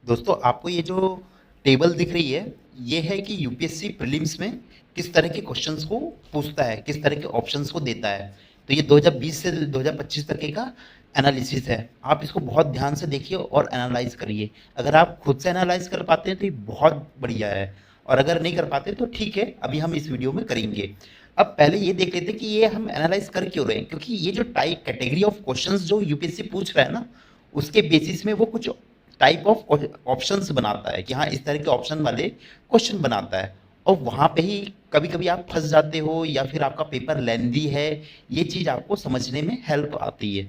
दोस्तों आपको ये जो टेबल दिख रही है, ये है कि यूपीएससी प्रीलिम्स में किस तरह के क्वेश्चंस को पूछता है, किस तरह के ऑप्शंस को देता है। तो ये 2020 से 2025 तक का एनालिसिस है। आप इसको बहुत ध्यान से देखिए और एनालाइज करिए। अगर आप खुद से एनालाइज कर पाते हैं तो ये बहुत बढ़िया है, और अगर नहीं कर पाते तो ठीक है, अभी हम इस वीडियो में करेंगे। अब पहले ये देख लेते हैं कि ये हम एनालाइज कर क्यों रहे हैं, क्योंकि ये जो टाइप कैटेगरी ऑफ क्वेश्चंस जो यूपीएससी पूछ रहा है ना, उसके बेसिस में वो कुछ टाइप ऑफ ऑप्शंस बनाता है कि हाँ इस तरह के ऑप्शन वाले क्वेश्चन बनाता है। और वहाँ पे ही कभी कभी आप फंस जाते हो या फिर आपका पेपर लेंदी है, ये चीज़ आपको समझने में हेल्प आती है।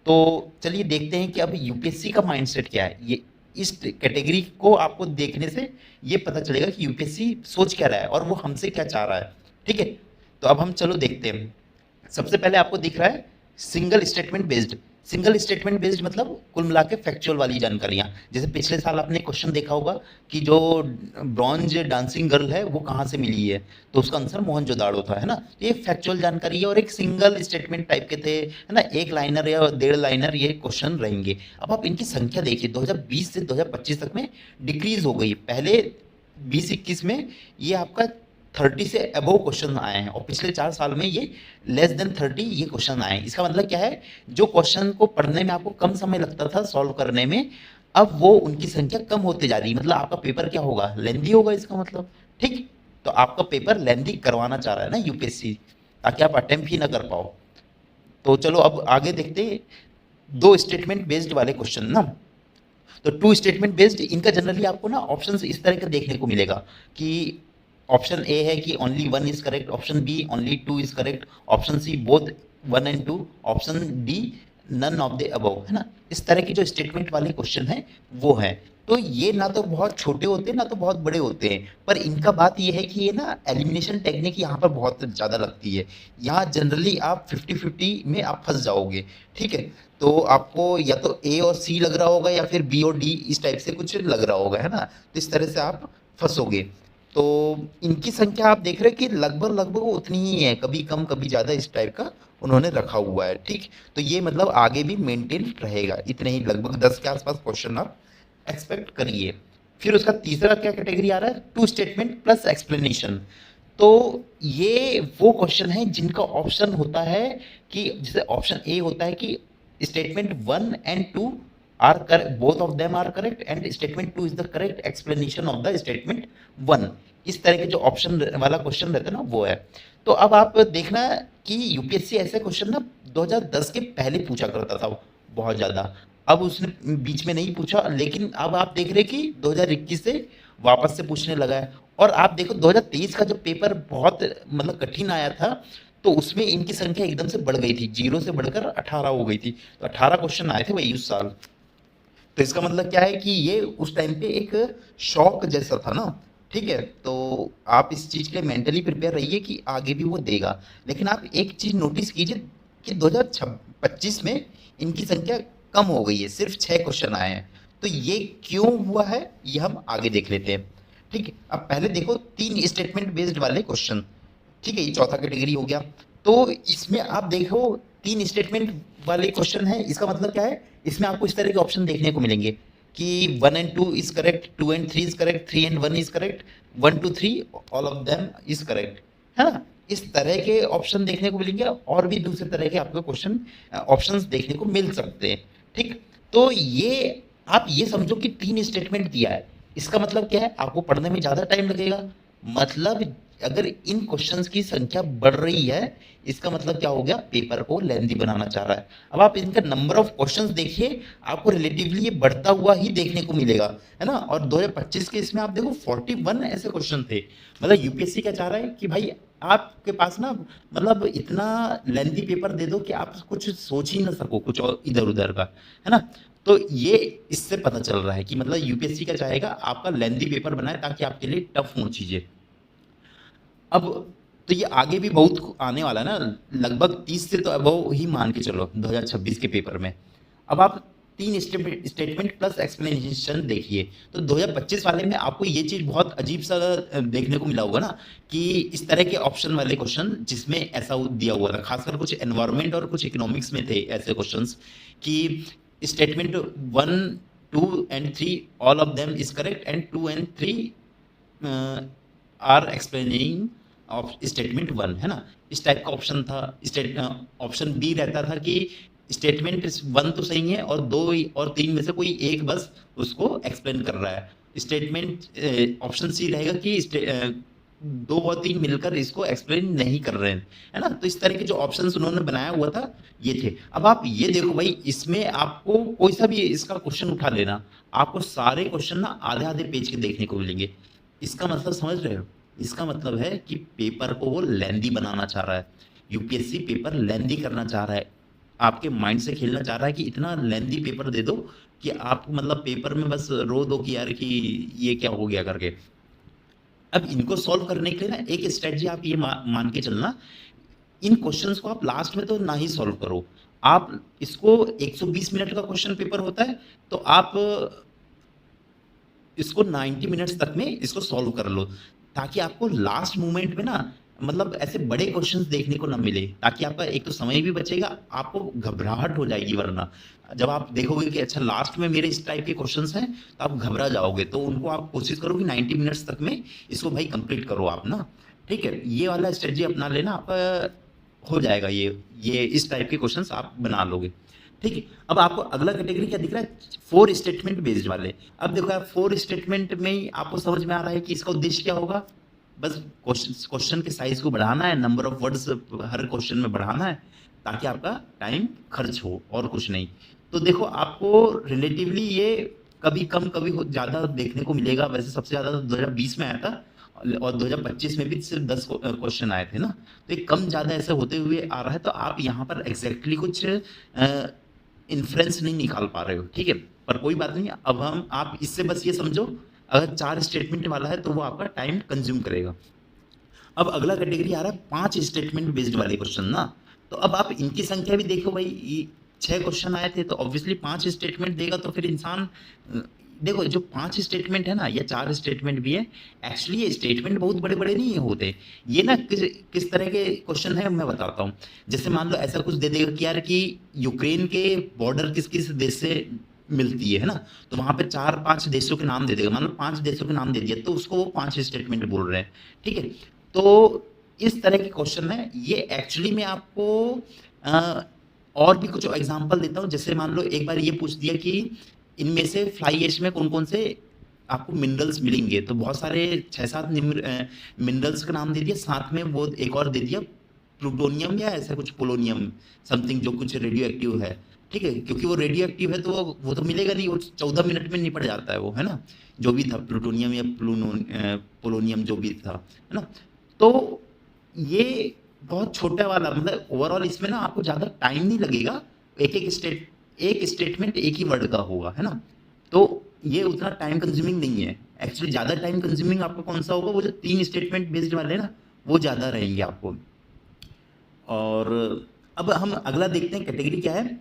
तो चलिए देखते हैं कि अब यूपीएससी का माइंडसेट क्या है। ये इस कैटेगरी को आपको देखने से ये पता चलेगा कि यूपीएससी सोच क्या रहा है और वो हमसे क्या चाह रहा है। ठीक है, तो अब हम चलो देखते हैं। सबसे पहले आपको दिख रहा है single statement based. Single statement based मतलब कुल मिला के फैक्चुअल वाली जानकारियां। जैसे पिछले साल आपने क्वेश्चन देखा होगा कि जो ब्रॉन्ज डांसिंग गर्ल है वो कहाँ से मिली है, तो उसका आंसर मोहनजोदाड़ो था, है ना। तो ये फैक्चुअल जानकारी है और एक सिंगल स्टेटमेंट टाइप के थे, है ना। एक लाइनर या डेढ़ लाइनर ये क्वेश्चन रहेंगे। अब आप इनकी संख्या देखिए, 2020 से 2025 तक में डिक्रीज हो गई। पहले 2021 में ये आपका 30 से अबव क्वेश्चन आए हैं, और पिछले 4 साल में ये लेस देन 30 ये क्वेश्चन आए हैं। इसका मतलब क्या है, जो क्वेश्चन को पढ़ने में आपको कम समय लगता था सॉल्व करने में, अब वो उनकी संख्या कम होते जा रही है। मतलब आपका पेपर क्या होगा, लेंदी होगा इसका मतलब। ठीक, तो आपका पेपर लेंदी करवाना चाह रहा है ना यूपीएससी, ताकि आप अटेम्प्ट ही ना कर पाओ। तो चलो अब आगे देखते हैं दो स्टेटमेंट बेस्ड वाले क्वेश्चन ना। तो टू स्टेटमेंट बेस्ड इनका जनरली आपको ना ऑप्शंस इस तरह का देखने को मिलेगा कि ऑप्शन ए है कि only one is correct, option B only two is correct, option C both one and two, option D none of the above, है ना। इस तरह के जो स्टेटमेंट वाले क्वेश्चन हैं वो हैं। तो ये ना तो बहुत छोटे होते हैं ना तो बहुत बड़े होते हैं, पर इनका बात ये है कि ये ना एलिमिनेशन टेक्निक यहाँ पर बहुत ज़्यादा लगती है। यहाँ जनरली आप 50-50 में आप फंस जाओगे। ठीक है, तो आपको या तो ए और सी लग रहा होगा या फिर बी और डी इस टाइप से कुछ लग रहा होगा, है ना। तो इस तरह से आप फंसोगे। तो इनकी संख्या आप देख रहे हैं कि लगभग लगभग उतनी ही है, कभी कम कभी ज़्यादा इस टाइप का उन्होंने रखा हुआ है। ठीक, तो ये मतलब आगे भी मेंटेन रहेगा, इतने ही लगभग 10 के आसपास क्वेश्चन आप एक्सपेक्ट करिए। फिर उसका तीसरा क्या कैटेगरी आ रहा है, टू स्टेटमेंट प्लस एक्सप्लेनेशन। तो ये वो क्वेश्चन है जिनका ऑप्शन होता है कि जैसे ऑप्शन ए होता है कि statement one and two are कर both of them are correct and statement two is the correct explanation of the statement one. इस तरह के जो ऑप्शन वाला क्वेश्चन रहता है ना वो है। तो अब आप देखना कि यूपीएससी ऐसे क्वेश्चन ना 2010 के पहले पूछा करता था बहुत ज़्यादा। अब उसने बीच में नहीं पूछा, लेकिन अब आप देख रहे कि 2021 से वापस से पूछने लगा है। और आप देखो 2023 का जो पेपर बहुत मतलब कठिन आया था, तो उसमें इनकी संख्या एकदम से बढ़ गई थी, 0 से बढ़कर 18 हो गई थी। तो 18 क्वेश्चन आए थे वही उस साल। तो इसका मतलब क्या है कि ये उस टाइम पे एक शौक जैसा था ना। ठीक है, तो आप इस चीज़ के लिए मेंटली प्रिपेयर रहिए कि आगे भी वो देगा। लेकिन आप एक चीज़ नोटिस कीजिए कि 2025 में इनकी संख्या कम हो गई है, सिर्फ 6 क्वेश्चन आए हैं। तो ये क्यों हुआ है ये हम आगे देख लेते हैं। ठीक है, अब पहले देखो तीन स्टेटमेंट बेस्ड वाले क्वेश्चन। ठीक है, ये चौथा कैटेगरी हो गया। तो इसमें आप देखो तीन स्टेटमेंट वाले क्वेश्चन है, इसका मतलब क्या है, इसमें आपको इस तरह के ऑप्शन देखने को मिलेंगे कि one and two is correct, two and three is correct, three and one is correct, one two three all of them is correct, है ना। इस तरह के ऑप्शन देखने को मिलेंगे, और भी दूसरे तरह के आपको क्वेश्चन ऑप्शंस देखने को मिल सकते हैं। ठीक, तो ये आप ये समझो कि तीन स्टेटमेंट दिया है, इसका मतलब क्या है, आपको पढ़ने में ज़्यादा टाइम लगेगा। मतलब अगर इन क्वेश्चंस की संख्या बढ़ रही है, इसका मतलब क्या हो गया, पेपर को लेंदी बनाना चाह रहा है। अब आप इनका नंबर ऑफ क्वेश्चंस देखिए, आपको रिलेटिवली ये बढ़ता हुआ ही देखने को मिलेगा, है ना। और 2025 के इसमें आप देखो 41 ऐसे क्वेश्चन थे। मतलब यूपीएससी क्या चाह रहा है कि भाई आपके पास ना मतलब इतना लेंदी पेपर दे दो कि आप कुछ सोच ही ना सको कुछ और इधर उधर का, है ना। तो ये इससे पता चल रहा है कि मतलब यूपीएससी क्या चाहेगा, आपका लेंदी पेपर बनाए ताकि आपके लिए टफ हो चीजें। अब तो ये आगे भी बहुत आने वाला है ना, लगभग 30 से तो अबव ही मान के चलो 2026 के पेपर में। अब आप तीन स्टेटमेंट प्लस एक्सप्लेनेशन देखिए। तो 2025 वाले में आपको ये चीज़ बहुत अजीब सा देखने को मिला होगा ना, कि इस तरह के ऑप्शन वाले क्वेश्चन जिसमें ऐसा दिया हुआ था, खासकर कुछ एनवायरमेंट और कुछ इकोनॉमिक्स में थे ऐसे क्वेश्चंस कि statement one 2 and 3 all of them is correct and 2 and 3 are explaining of statement 1, है ना। इस टाइप का ऑप्शन था। ऑप्शन बी रहता था कि स्टेटमेंट 1 तो सही है और 2 और 3 में से कोई एक बस उसको एक्सप्लेन कर रहा है। स्टेटमेंट ऑप्शन सी रहेगा कि 2 और 3 मिलकर इसको एक्सप्लेन नहीं कर रहे हैं, है ना। तो इस तरह के जो ऑप्शंस उन्होंने बनाया हुआ था ये थे। अब आप ये देखो भाई, इसमें आपको कोई सा भी इसका क्वेश्चन उठा लेना, आपको सारे क्वेश्चन ना आधे आधे पेज के देखने को मिलेंगे। इसका मतलब समझ रहे हो? इसका मतलब है कि पेपर को वो लेंदी बनाना चाह रहा है। यूपीएससी पेपर लेंदी करना चाह रहा है, आपके माइंड से खेलना चाह रहा है कि इतना लेंदी पेपर दे दो कि आप मतलब पेपर में बस रो दो कि यार कि ये क्या हो गया करके। अब इनको सॉल्व करने के लिए ना एक स्ट्रेटजी आप ये मान के चलना, इन क्वेश्चंस को आप लास्ट में तो ना ही सॉल्व करो। आप इसको 120 मिनट का क्वेश्चन पेपर होता है, तो आप इसको 90 मिनट्स तक में इसको सॉल्व कर लो, ताकि आपको लास्ट मोमेंट में ना मतलब ऐसे बड़े क्वेश्चंस देखने को ना मिले, ताकि आपका एक तो समय भी बचेगा, आपको घबराहट हो जाएगी। वरना जब आप देखोगे कि अच्छा लास्ट में मेरे इस टाइप के क्वेश्चंस हैं, तो आप घबरा जाओगे। तो उनको आप कोशिश करो कि 90 मिनट्स तक में इसको भाई कंप्लीट करो आप ना। ठीक है, ये वाला स्ट्रेटजी अपना लेना, आपका हो जाएगा। ये इस टाइप के क्वेश्चंस आप बना लोगे। ठीक है, अब आपको अगला कैटेगरी क्या दिख रहा है? 4 स्टेटमेंट बेस्ड वाले। अब देखो यार, 4 स्टेटमेंट में ही आपको समझ में आ रहा है कि इसका उद्देश्य क्या होगा। बस क्वेश्चन के साइज को बढ़ाना है, number of words her question में बढ़ाना है, ताकि आपका टाइम खर्च हो और कुछ नहीं। तो देखो, आपको रिलेटिवली ये कभी कम कभी ज़्यादा देखने को मिलेगा। वैसे सबसे ज़्यादा तो 2020 में आया था, और 2025 में भी सिर्फ 10 क्वेश्चन आए थे ना। तो ये कम ज़्यादा ऐसे होते हुए आ रहा है। तो आप यहाँ पर एग्जैक्टली कुछ इन्फ्रेंस नहीं निकाल पा रहे हो, ठीक है, पर कोई बात नहीं। अब आप इससे बस ये समझो, अगर 4 स्टेटमेंट वाला है तो वो आपका टाइम कंज्यूम करेगा। अब अगला कैटेगरी आ रहा है 5 स्टेटमेंट बेस्ड वाले क्वेश्चन ना। तो अब आप इनकी संख्या भी देखो भाई, 6 क्वेश्चन आए थे, तो ऑब्वियसली 5 स्टेटमेंट देगा। तो फिर इंसान देखो, जो 5 स्टेटमेंट है ना या 4 स्टेटमेंट भी है, एक्चुअली ये स्टेटमेंट बहुत बड़े बड़े नहीं होते। ये ना किस तरह के क्वेश्चन है मैं बताता हूँ। जैसे मान लो ऐसा कुछ दे देगा कि यार कि यूक्रेन के बॉर्डर किस किस देश से मिलती है ना, तो वहां पे 4-5 देशों के नाम दे देगा। मान लो 5 देशों के नाम दे दिया, तो उसको वो 5 स्टेटमेंट बोल रहे हैं। ठीक है, तो इस तरह के क्वेश्चन है ये। एक्चुअली में आपको अ, और भी कुछ एग्जांपल देता हूँ। जैसे मान लो एक बार ये पूछ दिया कि इनमें से फ्लाई ऐश में कौन कौन से आपको मिनरल्स मिलेंगे, तो बहुत सारे 6-7 मिनरल्स का नाम दे दिया, साथ में वो एक और दे दिया प्लूटोनियम या ऐसा कुछ पोलोनियम समथिंग, जो कुछ रेडियो एक्टिव है। ठीक है, क्योंकि वो रेडियो एक्टिव है तो वो तो मिलेगा नहीं, वो 14 मिनट में निपट जाता है वो, है ना, जो भी था प्लूटोनियम या पोलोनियम जो भी था, है ना। तो ये बहुत छोटा वाला, मतलब ओवरऑल इसमें ना आपको ज़्यादा टाइम नहीं लगेगा। एक स्टेटमेंट एक ही वर्ड का होगा, है ना। तो ये उतना टाइम कंज्यूमिंग नहीं है। एक्चुअली ज़्यादा टाइम कंज्यूमिंग आपको कौन सा होगा, वो जो 3 स्टेटमेंट बेस्ड वाले हैं ना, वो ज़्यादा रहेंगे आपको। और अब हम अगला देखते हैं कैटेगरी क्या है।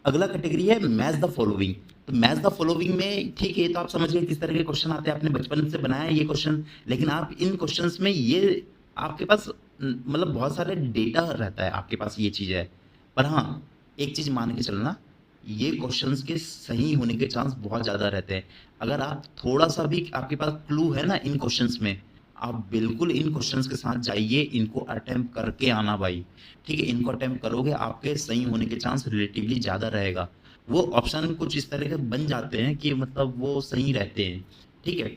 अगला कैटेगरी है मैच द फॉलोइंग। तो मैच द फॉलोइंग में ठीक है, तो आप समझ गए किस तरह के क्वेश्चन आते हैं, आपने बचपन से बनाया है ये क्वेश्चन। लेकिन आप इन क्वेश्चंस में ये आपके पास मतलब बहुत सारे डेटा रहता है, आपके पास ये चीज़ है। पर हाँ, एक चीज़ मान के चलना, ये क्वेश्चंस के सही होने के चांस बहुत ज़्यादा रहते हैं। अगर आप थोड़ा सा भी आपके पास क्लू है ना इन क्वेश्चंस में, आप बिल्कुल इन क्वेश्चंस के साथ जाइए, इनको अटेम्प्ट करके आना भाई। ठीक है, इनको अटेम्प्ट करोगे, आपके सही होने के चांस रिलेटिवली ज़्यादा रहेगा। वो ऑप्शन कुछ इस तरह के बन जाते हैं कि मतलब वो सही रहते हैं। ठीक है,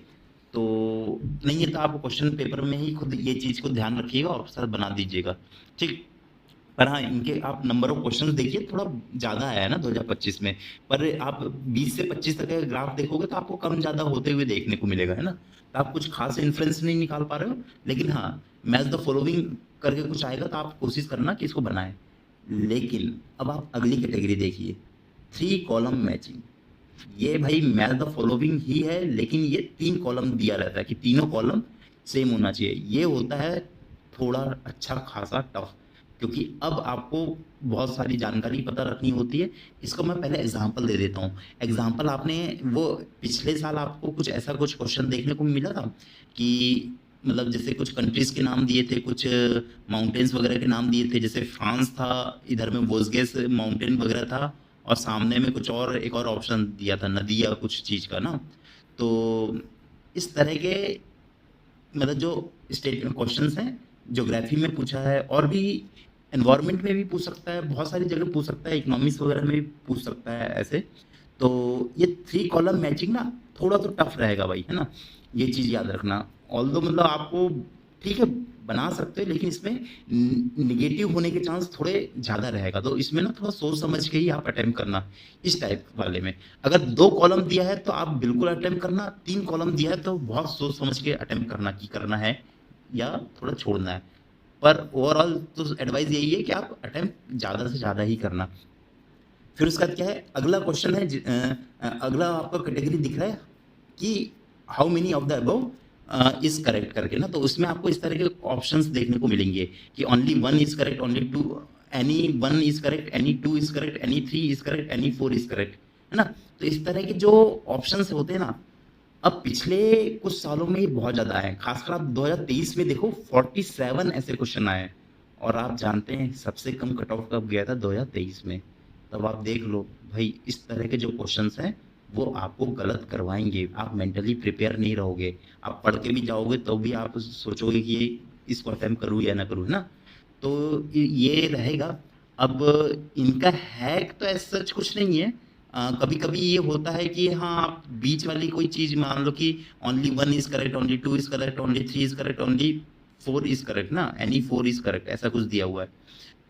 तो नहीं है तो आप क्वेश्चन पेपर में ही खुद ये चीज़ को ध्यान रखिएगा और सर बना दीजिएगा। ठीक, पर हाँ, इनके आप नंबर ऑफ क्वेश्चंस देखिए, थोड़ा ज़्यादा आया है ना 2025 में। पर आप 20 से 25 तक का ग्राफ देखोगे तो आपको कम ज़्यादा होते हुए देखने को मिलेगा, है ना। तो आप कुछ खास इन्फ्लुएंस नहीं निकाल पा रहे हो, लेकिन हाँ, मैच द फॉलोइंग करके कुछ आएगा तो आप कोशिश करना कि इसको बनाएं। लेकिन अब आप अगली कैटेगरी देखिए, 3 कॉलम मैचिंग। ये भाई मैच द फॉलोइंग ही है, लेकिन ये 3 कॉलम दिया रहता है कि तीनों कॉलम सेम होना चाहिए। ये होता है थोड़ा अच्छा खासा टफ, क्योंकि अब आपको बहुत सारी जानकारी पता रखनी होती है। इसको मैं पहले एग्जांपल दे देता हूँ। एग्जांपल आपने वो पिछले साल आपको कुछ ऐसा कुछ क्वेश्चन देखने को मिला था कि मतलब जैसे कुछ कंट्रीज के नाम दिए थे, कुछ माउंटेन्स वगैरह के नाम दिए थे। जैसे फ्रांस था, इधर में वोल्गेस माउंटेन वगैरह था, और सामने में कुछ और एक और ऑप्शन दिया था, नदी या कुछ चीज़ का ना। तो इस तरह के मतलब जो स्टेट क्वेश्चंस हैं, ज्योग्राफी में पूछा है, और भी एनवायरनमेंट में भी पूछ सकता है, बहुत सारी जगह पूछ सकता है, इकोनॉमिक्स वगैरह में भी पूछ सकता है ऐसे। तो ये 3 कॉलम मैचिंग ना थोड़ा तो टफ रहेगा भाई, है ना? ये चीज़ याद रखना। ऑल्दो मतलब आपको ठीक है बना सकते हो, लेकिन इसमें निगेटिव होने के चांस थोड़े ज़्यादा रहेगा, तो इसमें ना थोड़ा सोच समझ के ही आप अटेम्प्ट करना इस टाइप वाले में। अगर 2 कॉलम दिया है तो आप बिल्कुल अटेम्प्ट करना, 3 कॉलम दिया है तो बहुत सोच समझ के अटेम्प्ट करना कि करना है या थोड़ा छोड़ना है। पर ओवरऑल तो एडवाइस यही है कि आप अटेम्प्ट ज़्यादा से ज़्यादा ही करना। फिर उसके बाद क्या है, अगला क्वेश्चन है अगला आपका कैटेगरी दिख रहा है कि how many of the above is correct करके ना। तो उसमें आपको इस तरह के ऑप्शंस देखने को मिलेंगे कि only 1 is correct, only 2, any 1 is correct, any 2 is correct, any 3 is correct, any 4 is correct, है ना? तो इस तरह के जो ऑप्शंस होते हैं ना, अब पिछले कुछ सालों में ये बहुत ज़्यादा है, खासकर आप 2023 में देखो 47 ऐसे क्वेश्चन आए हैं। और आप जानते हैं सबसे कम कट ऑफ कब गया था? 2023 में। तब आप देख लो भाई, इस तरह के जो क्वेश्चंस हैं वो आपको गलत करवाएंगे, आप मेंटली प्रिपेयर नहीं रहोगे, आप पढ़ के भी जाओगे तो भी आप सोचोगे कि इसको अटेम्प्ट करूँ या ना करूँ, है ना? तो ये रहेगा। अब इनका हैक तो ऐसा सच कुछ नहीं है। कभी कभी ये होता है कि हाँ, आप बीच वाली कोई चीज मान लो कि only 1 is correct, only 2 is correct, only 3 is correct, only 4 is correct ना, एनी 4 इज करेक्ट, ऐसा कुछ दिया हुआ है।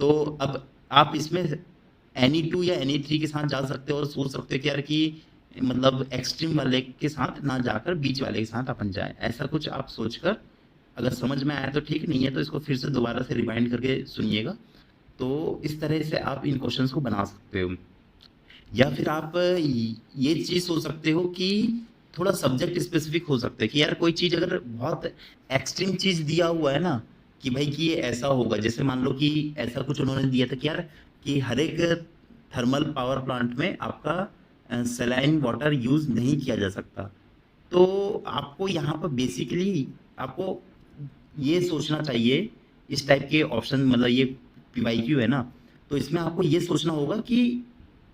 तो अब आप इसमें एनी 2 या एनी 3 के साथ जा सकते हो और सोच सकते हो कि यार कि मतलब एक्सट्रीम वाले के साथ ना जाकर बीच वाले के साथ अपन जाए, ऐसा कुछ आप सोचकर अगर समझ में आया तो ठीक, नहीं है तो इसको फिर से दोबारा से रिवाइंड करके सुनिएगा। तो इस तरह से आप इन क्वेश्चंस को बना सकते हो। या फिर आप ये चीज सोच सकते हो कि थोड़ा सब्जेक्ट स्पेसिफिक हो सकता है कि यार कोई चीज अगर बहुत एक्सट्रीम चीज दिया हुआ है ना, कि भाई कि ये ऐसा होगा, जैसे मान लो कि ऐसा कुछ उन्होंने दिया था कि यार कि हर एक थर्मल पावर प्लांट में आपका सलाइन वाटर यूज नहीं किया जा सकता। तो आपको यहाँ पर बेसिकली आपको ये सोचना चाहिए, इस टाइप के ऑप्शन मतलब ये पीवाईक्यू है ना, तो इसमें आपको ये सोचना होगा कि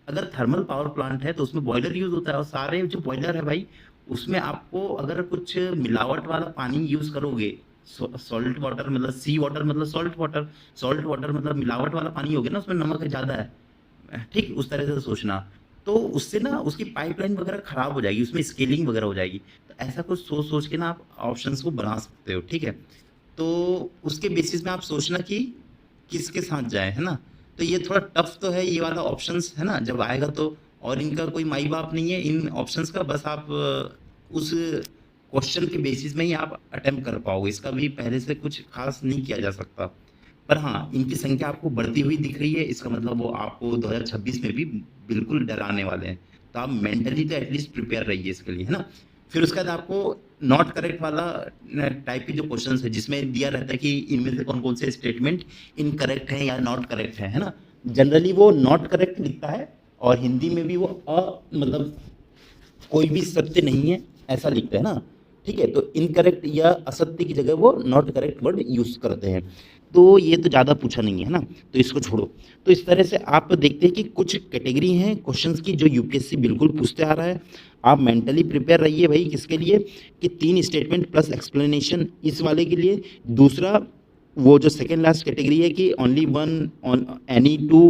अगर थर्मल पावर प्लांट है तो उसमें बॉयलर यूज होता है, और सारे जो बॉयलर है भाई उसमें आपको अगर कुछ मिलावट वाला पानी यूज करोगे, सॉल्ट वाटर मतलब सी वाटर मतलब सॉल्ट वाटर, सॉल्ट वाटर मतलब मिलावट वाला पानी हो गया ना, उसमें नमक ज़्यादा है, ठीक उस तरह से सोचना। तो उससे ना उसकी पाइपलाइन वगैरह खराब हो जाएगी, उसमें स्केलिंग वगैरह हो जाएगी। तो ऐसा कुछ सोच सोच के ना आप ऑप्शंस को बना सकते हो, ठीक है? तो उसके बेसिस में आप सोचना कि किसके साथ जाए, है ना? तो ये थोड़ा टफ तो है ये वाला ऑप्शंस, है ना, जब आएगा तो। और इनका कोई माई बाप नहीं है इन ऑप्शंस का, बस आप उस क्वेश्चन के बेसिस में ही आप अटेम्प्ट कर पाओगे, इसका भी पहले से कुछ खास नहीं किया जा सकता। पर हाँ, इनकी संख्या आपको बढ़ती हुई दिख रही है, इसका मतलब वो आपको 2026 में भी बिल्कुल डराने वाले हैं। तो आप मेंटली तो एटलीस्ट प्रिपेयर रहिए इसके लिए, है ना? फिर उसके बाद आपको नॉट करेक्ट वाला टाइप के जो क्वेश्चंस है, जिसमें दिया रहता है कि इनमें से कौन कौन से स्टेटमेंट इनकरेक्ट है या नॉट करेक्ट है ना? जनरली वो नॉट करेक्ट लिखता है, और हिंदी में भी वो मतलब कोई भी सत्य नहीं है ऐसा लिखते हैं ना, ठीक है? तो इनकरेक्ट या असत्य की जगह वो नॉट करेक्ट वर्ड यूज करते हैं। तो ये तो ज़्यादा पूछा नहीं है ना, तो इसको छोड़ो। तो इस तरह से आप देखते हैं कि कुछ कैटेगरी हैं क्वेश्चंस की जो यूपीएससी बिल्कुल पूछते आ रहा है। आप मेंटली प्रिपेयर रहिए भाई, किसके लिए? कि 3 स्टेटमेंट प्लस एक्सप्लेनेशन इस वाले के लिए। दूसरा वो जो सेकेंड लास्ट कैटेगरी है कि only 1 on any 2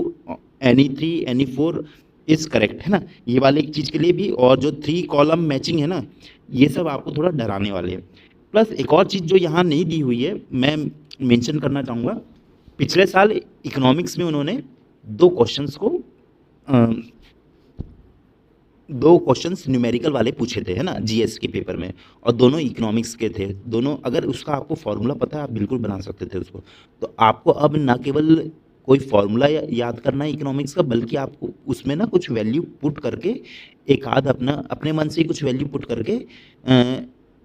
any 3 any 4 is correct, है ना, ये वाले एक चीज़ के लिए भी। और जो 3 कॉलम मैचिंग है ना, ये सब आपको थोड़ा डराने वाले हैं। प्लस एक और चीज़ जो यहाँ नहीं दी हुई है, मैं मेंशन करना चाहूँगा, पिछले साल इकोनॉमिक्स में उन्होंने 2 क्वेश्चंस को 2 क्वेश्चंस न्यूमेरिकल वाले पूछे थे, है ना, जीएस के पेपर में, और दोनों इकोनॉमिक्स के थे। दोनों अगर उसका आपको फॉर्मूला पता है आप बिल्कुल बना सकते थे उसको। तो आपको अब ना केवल कोई फॉर्मूला याद करना है इकोनॉमिक्स का, बल्कि आपको उसमें ना कुछ वैल्यू पुट करके, एक आध अपना अपने मन से ही कुछ वैल्यू पुट करके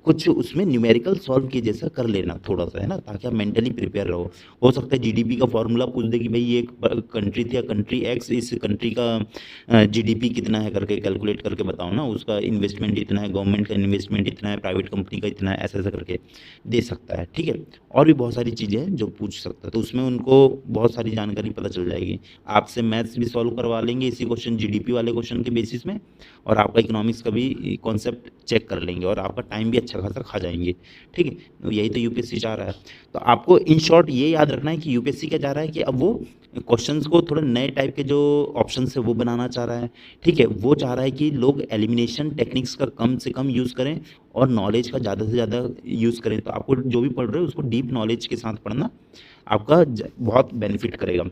कुछ उसमें न्यूमेरिकल सॉल्व के जैसा कर लेना थोड़ा सा, है ना, ताकि आप मेंटली प्रिपेयर रहो। हो सकता है जीडीपी का फॉर्मूला पूछ दे कि भाई ये एक कंट्री थी या कंट्री एक्स, इस कंट्री का जीडीपी कितना है करके कैलकुलेट करके बताओ ना, उसका इन्वेस्टमेंट इतना है, गवर्नमेंट का इन्वेस्टमेंट इतना है, प्राइवेट कंपनी का इतना है, ऐसा ऐसा करके दे सकता है, ठीक है। और भी बहुत सारी चीज़ें हैं जो पूछ सकता है, तो उसमें उनको बहुत सारी जानकारी पता चल जाएगी। आपसे मैथ्स भी सॉल्व करवा लेंगे इसी क्वेश्चन, जीडीपी वाले क्वेश्चन के बेसिस में, और आपका इकोनॉमिक्स का भी कॉन्सेप्ट चेक कर लेंगे, और आपका टाइम भी अच्छा खासा खा जाएंगे, ठीक है। तो यही तो यूपीएससी चाह रहा है। तो आपको इन शॉर्ट ये याद रखना है कि यूपीएससी क्या चाह रहा है कि अब वो क्वेश्चंस को थोड़ा नए टाइप के जो ऑप्शंस है वो बनाना चाह रहा है, ठीक है। वो चाह रहा है कि लोग एलिमिनेशन टेक्निक्स का कम से कम यूज़ करें और नॉलेज का ज़्यादा से ज़्यादा यूज़ करें। तो आपको जो भी पढ़ रहे हो उसको डीप नॉलेज के साथ पढ़ना आपका बहुत बेनिफिट करेगा।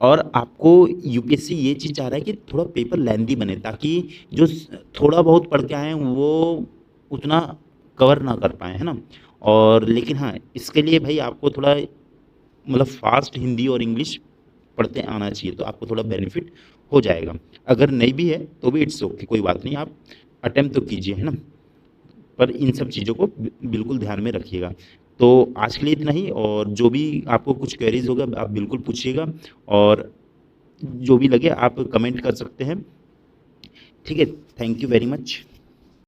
और आपको यूपीएससी ये चीज़ चाह रहा है कि थोड़ा पेपर लेंथी बने, ताकि जो थोड़ा बहुत पढ़ के आए हैं वो उतना कवर ना कर पाए, है ना। और लेकिन हाँ, इसके लिए भाई आपको थोड़ा मतलब फास्ट हिंदी और इंग्लिश पढ़ते आना चाहिए, तो आपको थोड़ा बेनिफिट हो जाएगा। अगर नहीं भी है तो भी इट्स ओके, कोई बात नहीं, आप अटेम्प्ट तो कीजिए, है ना। पर इन सब चीज़ों को बिल्कुल ध्यान में रखिएगा। तो आज के लिए इतना ही, और जो भी आपको कुछ क्वेरीज होगा आप बिल्कुल पूछिएगा, और जो भी लगे आप कमेंट कर सकते हैं, ठीक है। Thank you very much.